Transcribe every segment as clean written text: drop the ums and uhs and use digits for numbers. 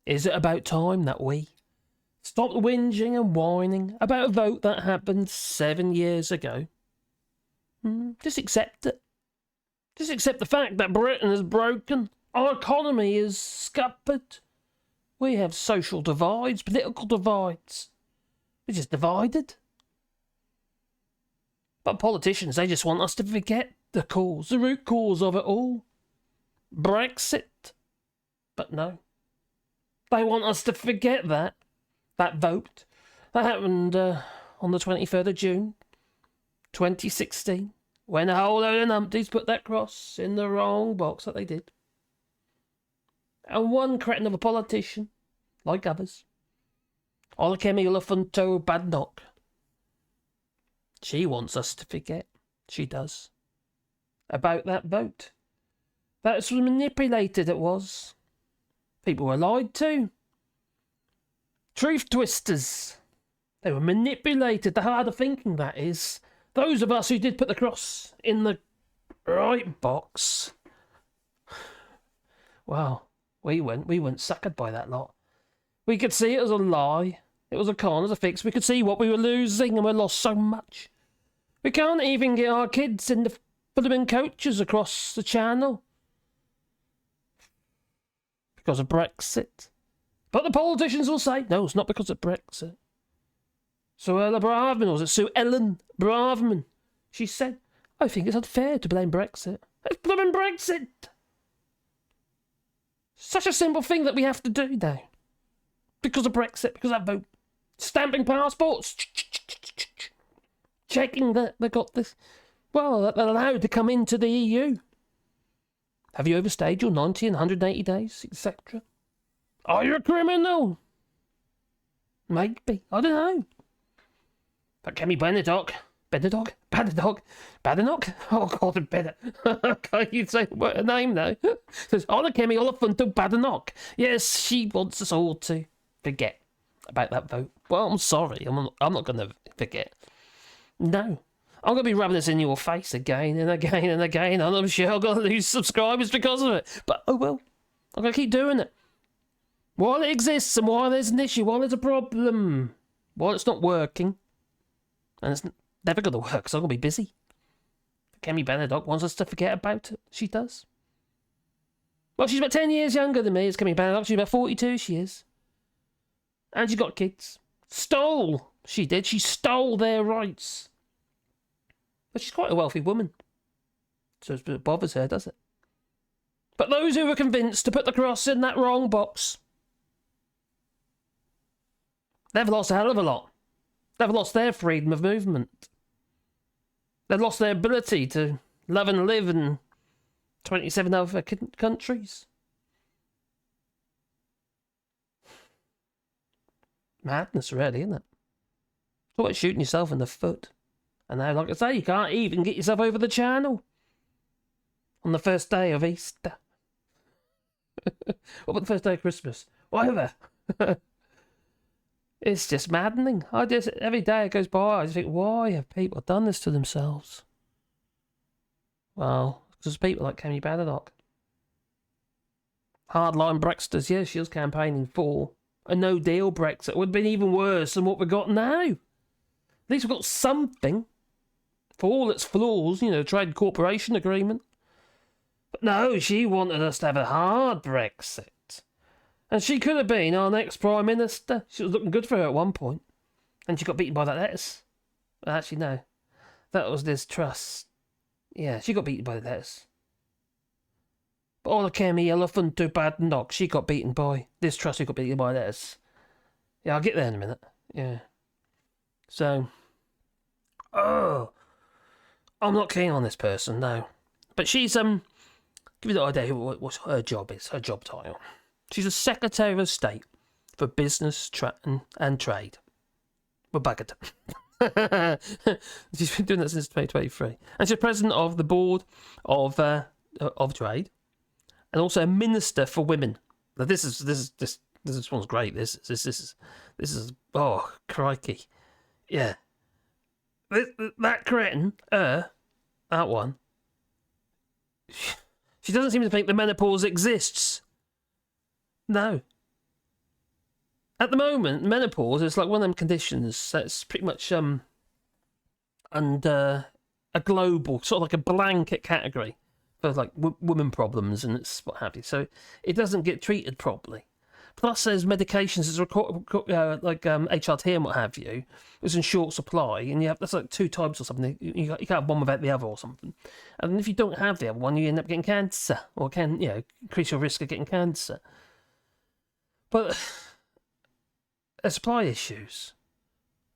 Is it about time that we stopped whinging and whining about a vote that happened 7 years ago? Just accept it. Just accept the fact that Britain is broken. Our economy is scuppered. We have social divides, political divides. We're just divided. But politicians, they just want us to forget the cause, the root cause of it all. Brexit. But no. They want us to forget that vote. That happened on the 23rd of June, 2016, when a whole load of numpties put that cross in the wrong box that they did. And one cretin of a politician, like others, Olukemi Olufunto Badenoch, she wants us to forget. She does. About that vote. That was manipulated, it was. People were lied to. Truth twisters. They were manipulated. The harder thinking, that is. Those of us who did put the cross in the right box. Well, we weren't suckered by that lot. We could see it as a lie. It was a con, as a fix. We could see what we were losing, and we lost so much. We can't even get our kids put them in coaches across the channel. Because of Brexit. But the politicians will say, no, it's not because of Brexit. Suella Braverman, or was it Sue Ellen Braverman? She said, I think it's unfair to blame Brexit. It's blaming Brexit! Such a simple thing that we have to do now. Because of Brexit, because of that vote. Stamping passports. Checking that they got this. Well, that they're allowed to come into the EU. Have you overstayed your 90 and 180 days, etc.? Are you a criminal? Maybe. I don't know. But Kemi Badenoch? Oh, God, better. Can't you say her name, though? Says, Olukemi Olufunto Badenoch. Yes, she wants us all to forget about that vote. Well, I'm sorry. I'm not going to forget. No. I'm going to be rubbing this in your face again and again and again, and I'm sure I'm going to lose subscribers because of it. But, oh well. I'm going to keep doing it. While it exists and while there's an issue, while there's a problem, while it's not working, and it's never going to work because I'm going to be busy. Kemi Badenoch wants us to forget about it. She does. Well, she's about 10 years younger than me, is Kemi Badenoch. She's about 42, she is. And she's got kids. She did. She stole their rights. But she's quite a wealthy woman. So it bothers her, does it? But those who were convinced to put the cross in that wrong box, they've lost a hell of a lot. They've lost their freedom of movement. They've lost their ability to love and live in 27 other countries. Madness, really, isn't it? It's like shooting yourself in the foot. And now, like I say, you can't even get yourself over the channel on the first day of Easter. What about the first day of Christmas? Whatever. It's just maddening. Every day it goes by, I just think, why have people done this to themselves? Well, because people like Kemi Badenoch. Hardline Brexiters, yes, she was campaigning for a no-deal Brexit. It would have been even worse than what we've got now. At least we've got something. For all its flaws, trade cooperation agreement. But no, she wanted us to have a hard Brexit. And she could have been our next Prime Minister. She was looking good for her at one point. And she got beaten by that lettuce. Actually, no. That was Liz Truss. Yeah, she got beaten by the lettuce. But Olukemi Olufunto Badenoch, she got beaten by Liz Truss, who got beaten by lettuce. Yeah, I'll get there in a minute. Yeah. So... I'm not keen on this person, no. But she's, give you the idea what her job is, her job title. She's a Secretary of State for Business and Trade. We're buggered. She's been doing that since 2023. And she's President of the Board of Trade, and also a Minister for Women. Now this one's great. This is oh crikey, yeah. That cretin, that one. She doesn't seem to think the menopause exists. No. at the moment, menopause is like one of them conditions that's pretty much under a global, sort of like a blanket category for like women problems and it's what have you. So it doesn't get treated properly. Plus, there's medications like HRT and what have you. It's in short supply, and that's like 2 types or something. You can't have one without the other or something. And if you don't have the other one, you end up getting cancer, or can increase your risk of getting cancer. But there's supply issues,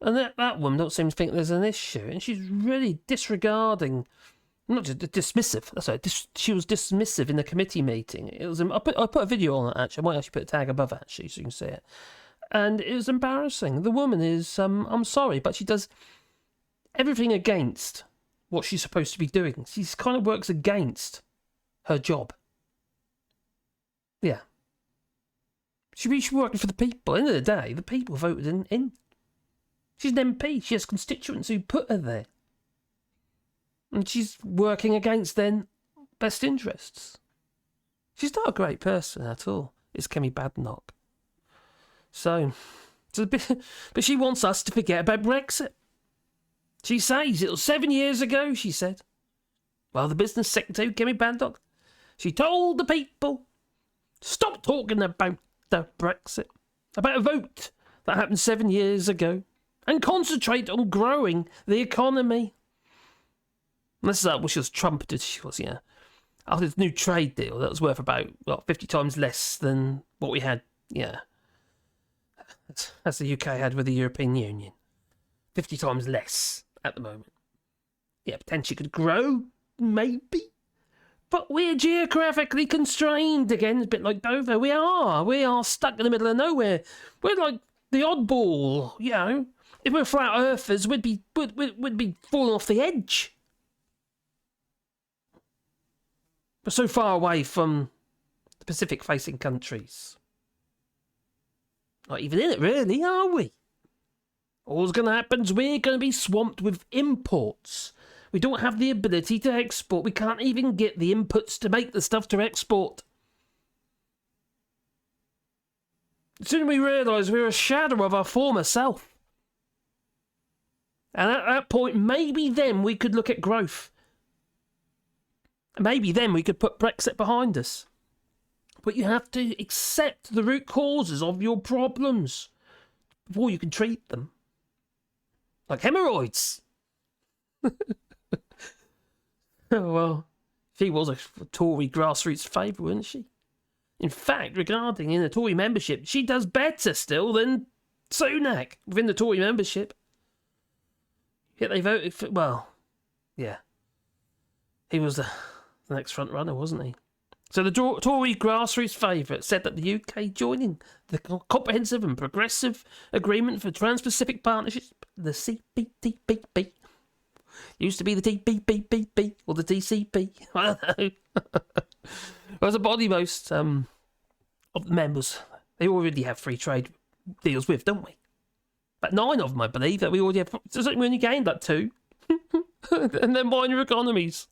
and that woman don't seem to think there's an issue, and she's really disregarding. Not just dismissive. That's right. She was dismissive in the committee meeting. It was. I put a video on it actually. I might actually put a tag above it, actually, so you can see it. And it was embarrassing. The woman is. I'm sorry, but she does everything against what she's supposed to be doing. She kind of works against her job. Yeah. She's working for the people. At the end of the day, the people voted in. She's an MP. She has constituents who put her there. And she's working against their best interests. She's not a great person at all, is Kemi Badenoch. So it's a bit, but she wants us to forget about Brexit. She says it was 7 years ago, she said. Well, the business secretary, Kemi Badenoch, she told the people, stop talking about the Brexit, about a vote that happened 7 years ago, and concentrate on growing the economy. And this is what she was trumpeted, she was, yeah. After this new trade deal that was worth about, 50 times less than what we had, yeah. As the UK had with the European Union. 50 times less at the moment. Yeah, potentially could grow, maybe. But we're geographically constrained again, a bit like Dover. We are stuck in the middle of nowhere. We're like the oddball, you know. If we're flat earthers, we'd be falling off the edge. We're so far away from the Pacific-facing countries. Not even in it, really, are we? All's going to happen is we're going to be swamped with imports. We don't have the ability to export. We can't even get the inputs to make the stuff to export. Soon we realise we're a shadow of our former self. And at that point, maybe then we could look at growth. Maybe then we could put Brexit behind us. But you have to accept the root causes of your problems before you can treat them. Like hemorrhoids. Oh, well, she was a Tory grassroots favourite, wasn't she? In fact, regarding in the Tory membership, she does better still than Sunak within the Tory membership. Yet they voted for, well, yeah. He was the next front runner, wasn't he? So the Tory grassroots favourite said that the UK joining the Comprehensive and Progressive Agreement for Trans-Pacific Partnerships, the CPTPP, used to be the TPPP or the TCP. I don't know. As a body, most of the members, they already have free trade deals with, don't we? But 9 of them, I believe, that we already have. So we only gained like 2. And then minor economies.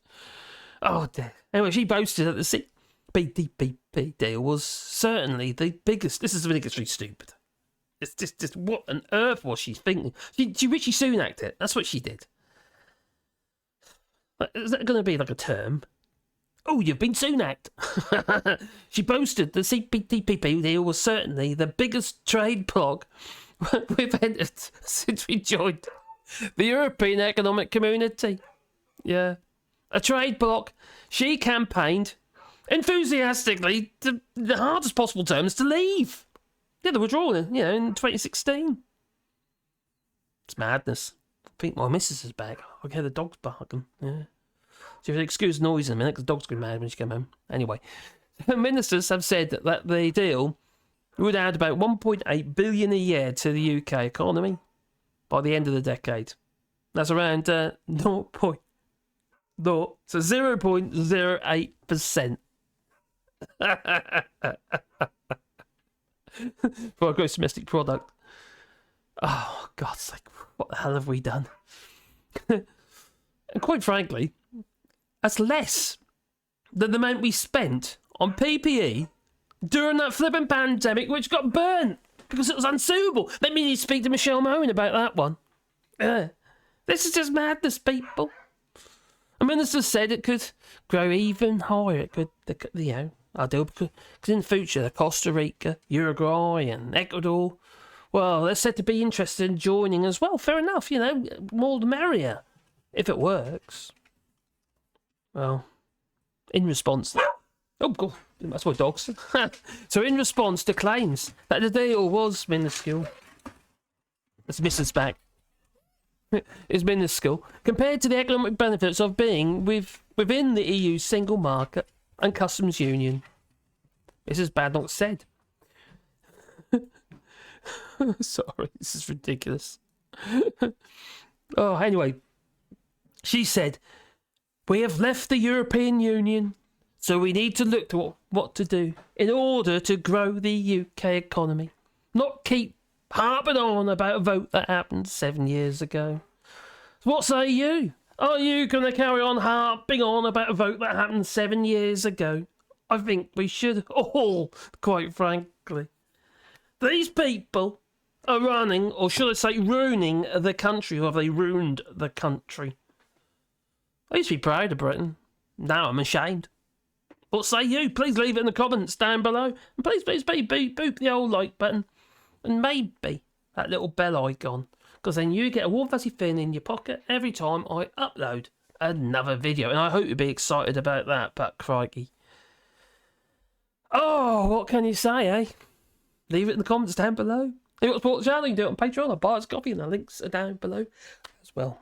Oh, dear. Anyway, she boasted that the CPTPP deal was certainly the biggest. This is ridiculously stupid. It's just what on earth was she thinking? She Richie Sunak'd it. That's what she did. Is that going to be like a term? Oh, you've been Sunak'd. She boasted the CPTPP deal was certainly the biggest trade bloc we've entered since we joined the European Economic Community. Yeah. A trade bloc. She campaigned enthusiastically to the hardest possible terms to leave. Yeah, the withdrawal, in 2016. It's madness. I think my missus is back. I can hear the dogs barking. Yeah. So if you excuse noise in a minute, because the dog's going mad when she come home. Anyway, ministers have said that the deal would add about 1.8 billion a year to the UK economy by the end of the decade. That's around 0.08%. So 0.08% for our gross domestic product. Oh, God's sake, what the hell have we done? And quite frankly, that's less than the amount we spent on PPE during that flipping pandemic, which got burnt because it was unsuitable. Let me speak to Michelle Moen about that one. This is just madness, people. The minister said it could grow even higher. It could, ideal, because in the future, the Costa Rica, Uruguay and Ecuador, well, they're said to be interested in joining as well. Fair enough, more the merrier, if it works. Well, in response... Oh, God, that's my dogs. So in response to claims that the deal was minuscule... That's Mrs. back. It's minuscule compared to the economic benefits of being within the EU single market and customs union. Mrs. Badenoch said. Sorry, this is ridiculous. Anyway, she said, "We have left the European Union, so we need to look to what to do in order to grow the UK economy, not keep harping on about a vote that happened 7 years ago. What say you? Are you going to carry on harping on about a vote that happened 7 years ago? I think we should all, quite frankly. These people are running, or should I say ruining, the country, or have they ruined the country? I used to be proud of Britain. Now I'm ashamed. What say you? Please leave it in the comments down below. And please boop the old like button. And maybe that little bell icon, because then you get a warm fuzzy fin in your pocket every time I upload another video. And I hope you'll be excited about that, but crikey. Oh, what can you say, eh? Leave it in the comments down below. If you want to support the channel, you can do it on Patreon or buy us a coffee, and the links are down below as well.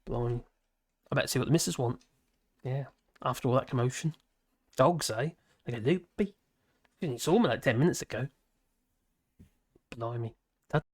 Blimey. I better see what the missus want. Yeah, after all that commotion. Dogs, eh? They go loopy. You only saw me like 10 minutes ago. Blimey.